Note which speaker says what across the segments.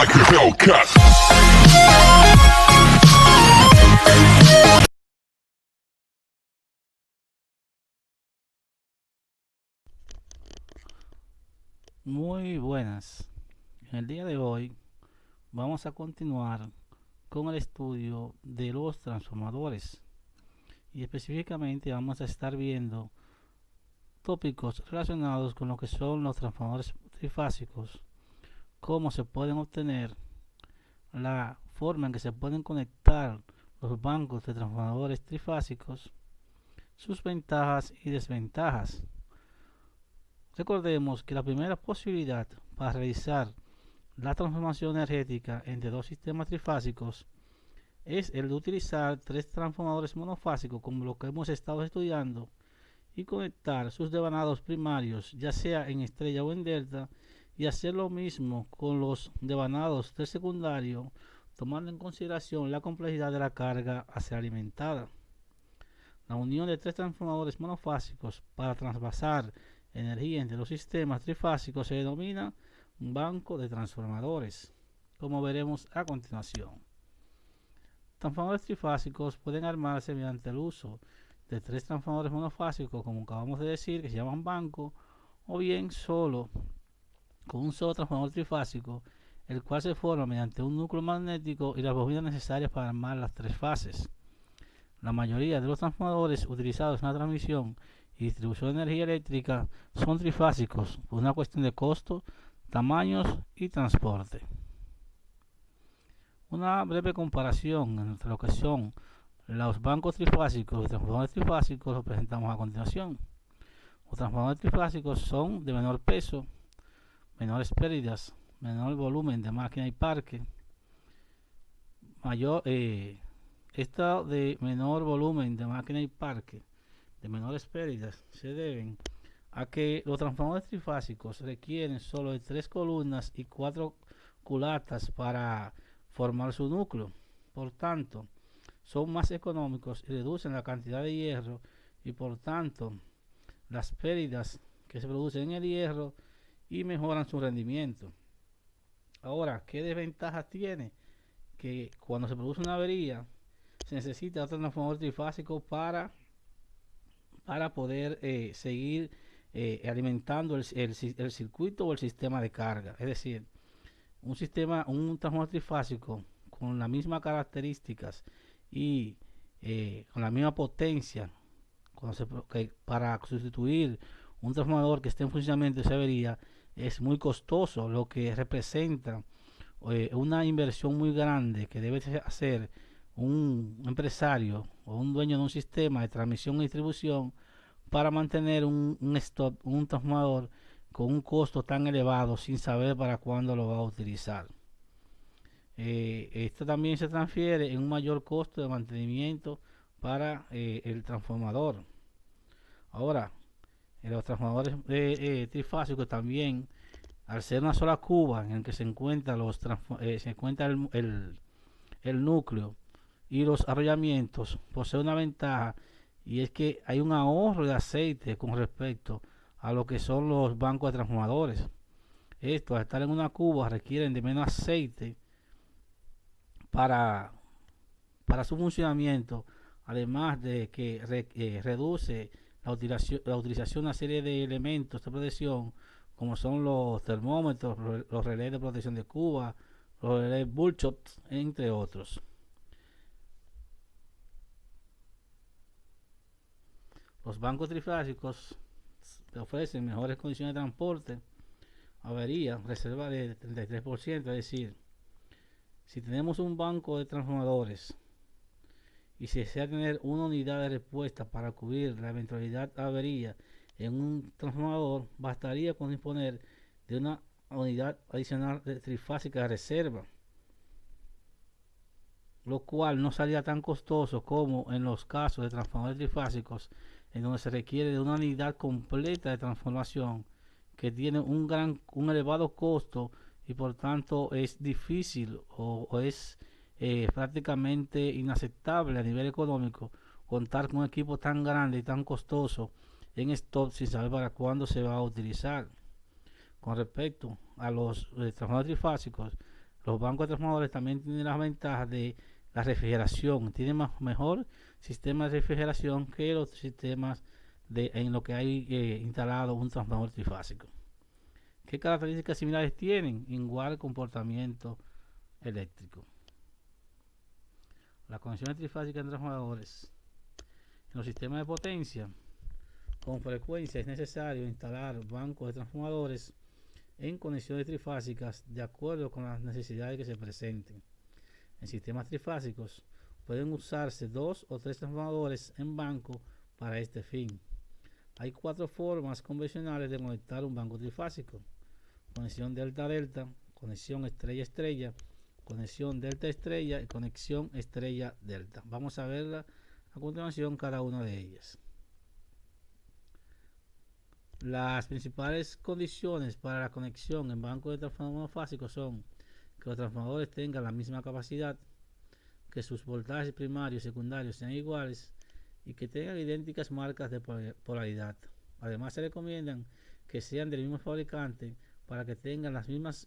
Speaker 1: like a Hellcat.
Speaker 2: Muy buenas. En el día de hoy vamos a continuar con el estudio de los transformadores y específicamente vamos a estar viendo tópicos relacionados con lo que son los transformadores trifásicos, cómo se pueden obtener, la forma en que se pueden conectar los bancos de transformadores trifásicos, sus ventajas y desventajas. Recordemos que la primera posibilidad para realizar la transformación energética entre dos sistemas trifásicos es el de utilizar tres transformadores monofásicos como lo que hemos estado estudiando y conectar sus devanados primarios ya sea en estrella o en delta y hacer lo mismo con los devanados del secundario tomando en consideración la complejidad de la carga a ser alimentada. La unión de tres transformadores monofásicos para trasvasar energía entre los sistemas trifásicos se denomina un banco de transformadores, como veremos a continuación. Transformadores trifásicos pueden armarse mediante el uso de tres transformadores monofásicos, como acabamos de decir, que se llaman banco, o bien solo con un solo transformador trifásico, el cual se forma mediante un núcleo magnético y las bobinas necesarias para armar las tres fases. La mayoría de los transformadores utilizados en la transmisión y distribución de energía eléctrica son trifásicos por una cuestión de costo, tamaños y transporte. Una breve comparación entre lo que son los bancos trifásicos y los transformadores trifásicos lo presentamos a continuación. Los transformadores trifásicos son de menor peso, menores pérdidas, menor volumen de máquina y parque, mayor esta de menor volumen de máquina y parque, de menores pérdidas, se deben a que los transformadores trifásicos requieren solo de 3 columnas y 4 culatas para formar su núcleo. Por tanto, son más económicos y reducen la cantidad de hierro y por tanto las pérdidas que se producen en el hierro y mejoran su rendimiento. Ahora, ¿qué desventajas tiene? Que cuando se produce una avería se necesita otro transformador trifásico para poder seguir alimentando el circuito o el sistema de carga. Es decir, un transformador trifásico con las mismas características y con la misma potencia para sustituir un transformador que esté en funcionamiento y se avería es muy costoso, lo que representa una inversión muy grande que debe hacer un empresario o un dueño de un sistema de transmisión y distribución para mantener un transformador con un costo tan elevado sin saber para cuándo lo va a utilizar. Esto también se transfiere en un mayor costo de mantenimiento para el transformador. Ahora, los transformadores trifásicos también, al ser una sola cuba en el que se encuentra, se encuentra el núcleo y los arrollamientos, posee una ventaja y es que hay un ahorro de aceite con respecto a lo que son los bancos de transformadores. Esto, al estar en una cuba, requieren de menos aceite para, para su funcionamiento, además de que reduce la utilización de una serie de elementos de protección como son los termómetros, los relés de protección de cuba, los relés bullshots, entre otros. Los bancos trifásicos ofrecen mejores condiciones de transporte, avería, reserva de 33%, es decir, si tenemos un banco de transformadores y se desea tener una unidad de respuesta para cubrir la eventualidad de avería en un transformador, bastaría con disponer de una unidad adicional de trifásica de reserva, lo cual no salía tan costoso como en los casos de transformadores trifásicos en donde se requiere de una unidad completa de transformación que tiene un elevado costo y por tanto es difícil o es prácticamente inaceptable a nivel económico contar con un equipo tan grande y tan costoso en stock sin saber para cuándo se va a utilizar. Con respecto a los transformadores trifásicos, Los bancos transformadores también tienen las ventajas de la refrigeración, tienen mejor sistema de refrigeración que los sistemas en lo que hay instalado un transformador trifásico. ¿Qué características similares tienen? Igual comportamiento eléctrico. Las conexiones trifásicas en transformadores. En los sistemas de potencia, con frecuencia es necesario instalar bancos de transformadores en conexiones trifásicas de acuerdo con las necesidades que se presenten. En sistemas trifásicos pueden usarse 2 o 3 transformadores en banco para este fin. Hay 4 formas convencionales de conectar un banco trifásico: conexión delta-delta, conexión estrella-estrella, conexión delta-estrella y conexión estrella-delta. Vamos a verla a continuación cada una de ellas. Las principales condiciones para la conexión en bancos de transformadores monofásicos son que los transformadores tengan la misma capacidad, que sus voltajes primarios y secundarios sean iguales y que tengan idénticas marcas de polaridad. Además, se recomiendan que sean del mismo fabricante para que tengan las mismas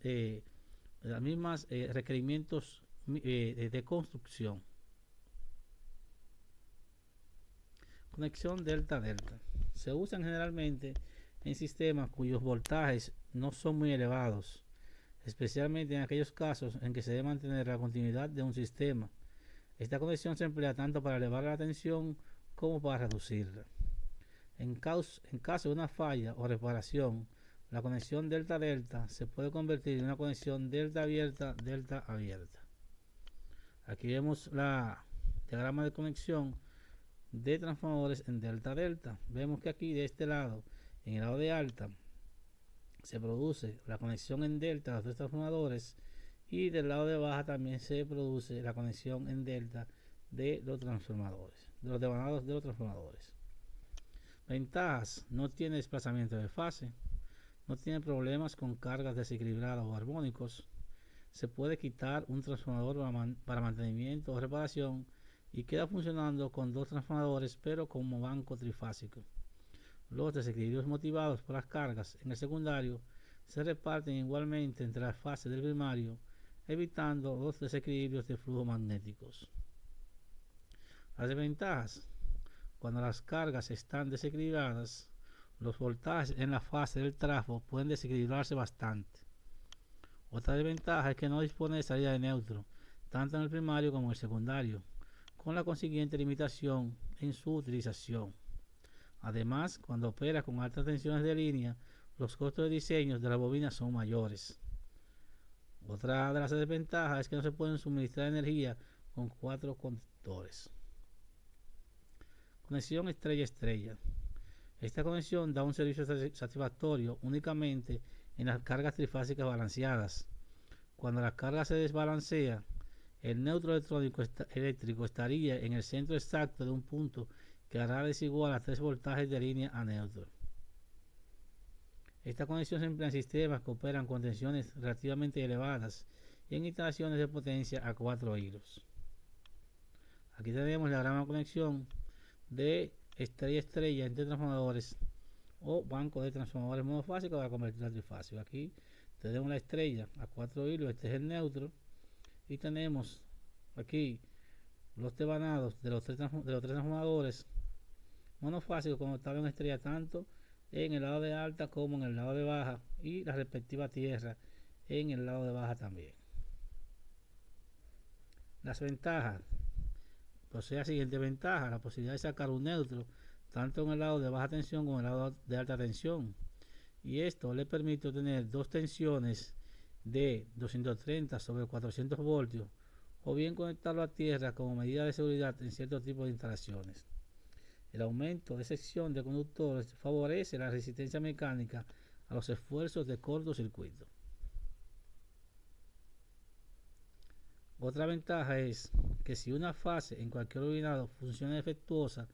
Speaker 2: requerimientos de construcción. Conexión delta-delta. Se usan generalmente en sistemas cuyos voltajes no son muy elevados, especialmente en aquellos casos en que se debe mantener la continuidad de un sistema. Esta conexión se emplea tanto para elevar la tensión como para reducirla. En caso de una falla o reparación, la conexión delta-delta se puede convertir en una conexión delta-abierta. Aquí vemos el diagrama de conexión de transformadores en delta-delta. Vemos que aquí de este lado, en el lado de alta, se produce la conexión en delta de los 3 transformadores, y del lado de baja también se produce la conexión en delta de los transformadores, de los devanados de los transformadores. Ventajas: no tiene desplazamiento de fase, no tiene problemas con cargas desequilibradas o armónicos, se puede quitar un transformador para mantenimiento o reparación y queda funcionando con 2 transformadores pero como banco trifásico. Los desequilibrios motivados por las cargas en el secundario se reparten igualmente entre las fases del primario, evitando los desequilibrios de flujo magnéticos. Las desventajas: cuando las cargas están desequilibradas, los voltajes en la fase del trafo pueden desequilibrarse bastante. Otra desventaja es que no dispone de salida de neutro, tanto en el primario como en el secundario, con la consiguiente limitación en su utilización. Además, cuando opera con altas tensiones de línea, los costos de diseño de la bobina son mayores. Otra de las desventajas es que no se pueden suministrar energía con 4 conductores. Conexión estrella-estrella. Esta conexión da un servicio satisfactorio únicamente en las cargas trifásicas balanceadas. Cuando la carga se desbalancea, el neutro eléctrico estaría en el centro exacto de un punto que hará desigual a 3 voltajes de línea a neutro. Esta conexión se emplea en sistemas que operan con tensiones relativamente elevadas y en instalaciones de potencia a 4 hilos. Aquí tenemos la gran conexión de estrella-estrella entre transformadores o banco de transformadores monofásicos para convertir a trifásico. Aquí tenemos la estrella a 4 hilos, este es el neutro, y tenemos aquí los devanados de los tres transformadores monofásicos conectados en estrella tanto en el lado de alta como en el lado de baja, y la respectiva tierra en el lado de baja también. Las ventajas: posee la siguiente ventaja: la posibilidad de sacar un neutro tanto en el lado de baja tensión como en el lado de alta tensión, y esto le permite obtener 2 tensiones de 230 sobre 400 voltios, o bien conectarlo a tierra como medida de seguridad en ciertos tipos de instalaciones. El aumento de sección de conductores favorece la resistencia mecánica a los esfuerzos de cortocircuito. Otra ventaja es que si una fase en cualquier bobinado funciona defectuosa,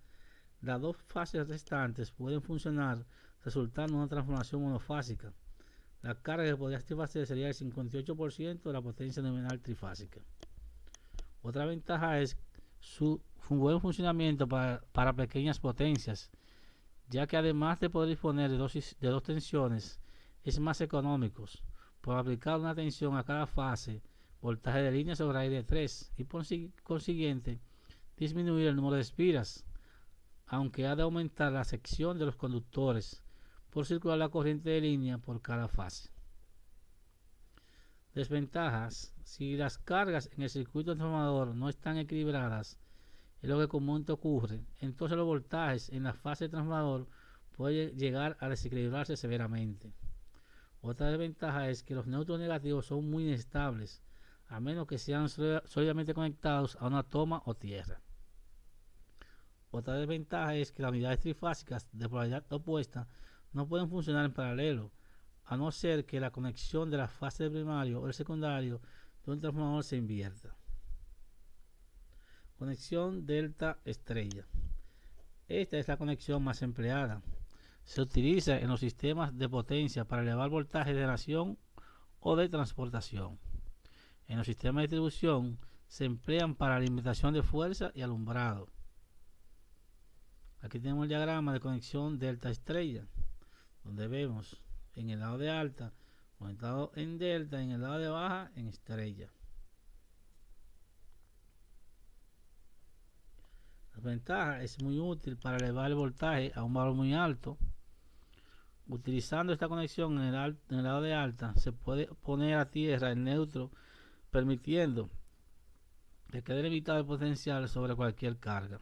Speaker 2: las 2 fases restantes pueden funcionar, resultando en una transformación monofásica. La carga que podría satisfacer sería el 58% de la potencia nominal trifásica. Otra ventaja es su buen funcionamiento para pequeñas potencias, ya que además de poder disponer de 2 tensiones, es más económico. Por aplicar una tensión a cada fase, voltaje de línea sobre aire 3 y por consiguiente disminuir el número de espiras, aunque ha de aumentar la sección de los conductores por circular la corriente de línea por cada fase. Desventajas: si las cargas en el circuito transformador no están equilibradas, es lo que comúnmente ocurre, entonces los voltajes en la fase de transformador pueden llegar a desequilibrarse severamente. Otra desventaja es que los neutros negativos son muy inestables, a menos que sean sólidamente conectados a una toma o tierra. Otra desventaja es que las unidades trifásicas de polaridad opuesta no pueden funcionar en paralelo, a no ser que la conexión de la fase del primario o el secundario de un transformador se invierta. Conexión delta estrella. Esta es la conexión más empleada. Se utiliza en los sistemas de potencia para elevar voltaje de generación o de transportación. En los sistemas de distribución se emplean para alimentación de fuerza y alumbrado. Aquí tenemos el diagrama de conexión delta estrella, donde vemos en el lado de alta conectado en delta, en el lado de baja en estrella. La ventaja: es muy útil para elevar el voltaje a un valor muy alto. Utilizando esta conexión en el lado de alta, se puede poner a tierra el neutro, permitiendo que quede limitado el potencial sobre cualquier carga.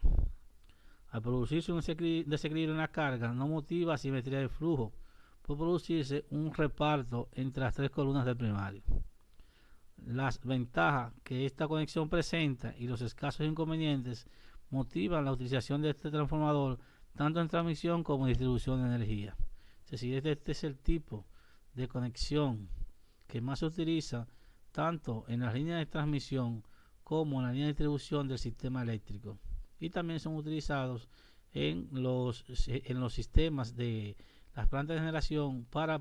Speaker 2: Al producirse un desequilibrio en la carga, no motiva asimetría de flujo, puede producirse un reparto entre las tres columnas del primario. Las ventajas que esta conexión presenta y los escasos inconvenientes motivan la utilización de este transformador tanto en transmisión como en distribución de energía. Es decir, este es el tipo de conexión que más se utiliza tanto en las líneas de transmisión como en la línea de distribución del sistema eléctrico, y también son utilizados en los sistemas de las plantas de generación para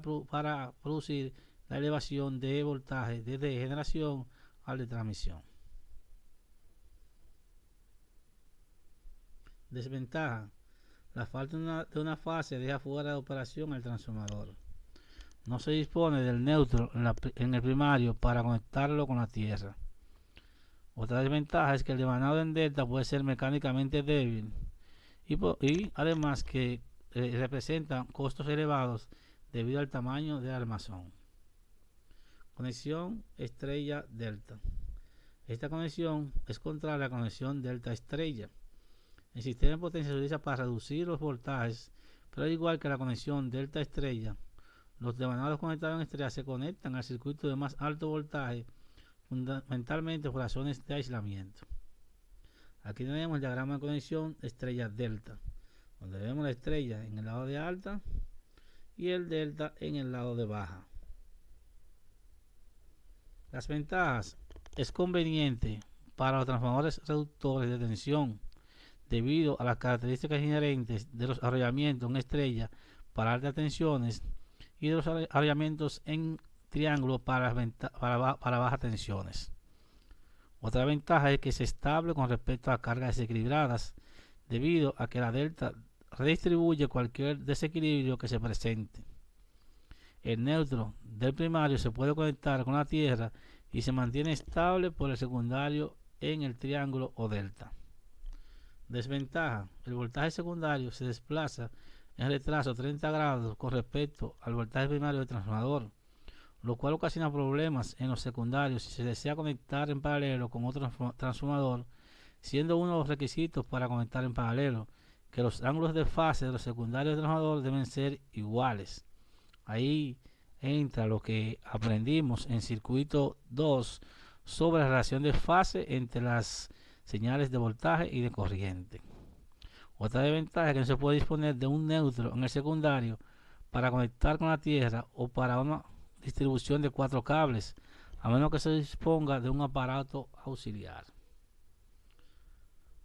Speaker 2: producir la elevación de voltaje desde generación al de transmisión. Desventaja: la falta de una fase deja fuera de operación al transformador. No se dispone del neutro en el primario para conectarlo con la tierra. Otra desventaja es que el devanado en delta puede ser mecánicamente débil y además que representa costos elevados debido al tamaño del armazón. Conexión estrella delta. Esta conexión es contraria a la conexión delta estrella. El sistema de potencia se utiliza para reducir los voltajes, pero al igual que la conexión delta estrella, los devanados conectados en estrella se conectan al circuito de más alto voltaje, fundamentalmente por razones de aislamiento. Aquí tenemos el diagrama de conexión estrella delta, donde vemos la estrella en el lado de alta y el delta en el lado de baja. Las ventajas: es conveniente para los transformadores reductores de tensión debido a las características inherentes de los arrollamientos en estrella para altas tensiones y de los arrollamientos en triángulo para bajas tensiones. Otra ventaja es que es estable con respecto a cargas desequilibradas, debido a que la delta redistribuye cualquier desequilibrio que se presente. El neutro del primario se puede conectar con la tierra y se mantiene estable por el secundario en el triángulo o delta. Desventaja: el voltaje secundario se desplaza en retraso 30 grados con respecto al voltaje primario del transformador, lo cual ocasiona problemas en los secundarios si se desea conectar en paralelo con otro transformador, siendo uno de los requisitos para conectar en paralelo que los ángulos de fase de los secundarios del transformador deben ser iguales. Ahí entra lo que aprendimos en circuito 2 sobre la relación de fase entre las señales de voltaje y de corriente. Otra desventaja es que no se puede disponer de un neutro en el secundario para conectar con la tierra o para una distribución de 4 cables, a menos que se disponga de un aparato auxiliar.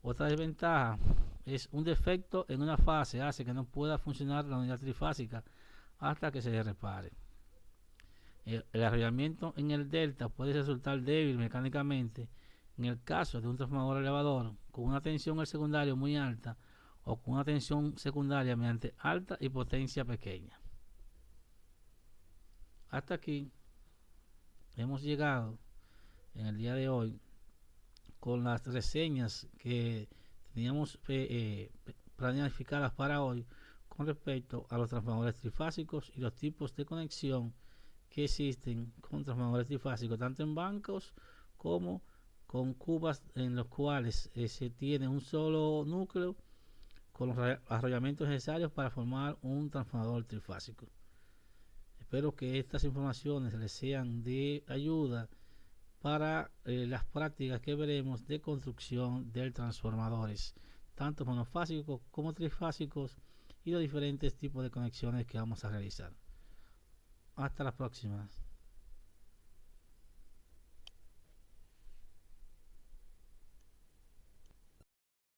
Speaker 2: Otra desventaja es un defecto en una fase hace que no pueda funcionar la unidad trifásica hasta que se repare. El arrollamiento en el delta puede resultar débil mecánicamente en el caso de un transformador elevador con una tensión en el secundario muy alta o con una tensión secundaria mediante alta y potencia pequeña. Hasta aquí hemos llegado en el día de hoy con las reseñas que teníamos planificadas para hoy con respecto a los transformadores trifásicos y los tipos de conexión que existen con transformadores trifásicos, tanto en bancos como con cubas en los cuales se tiene un solo núcleo con los arrollamientos necesarios para formar un transformador trifásico. Espero que estas informaciones les sean de ayuda para las prácticas que veremos de construcción de transformadores, tanto monofásicos como trifásicos, y los diferentes tipos de conexiones que vamos a realizar. Hasta la próxima.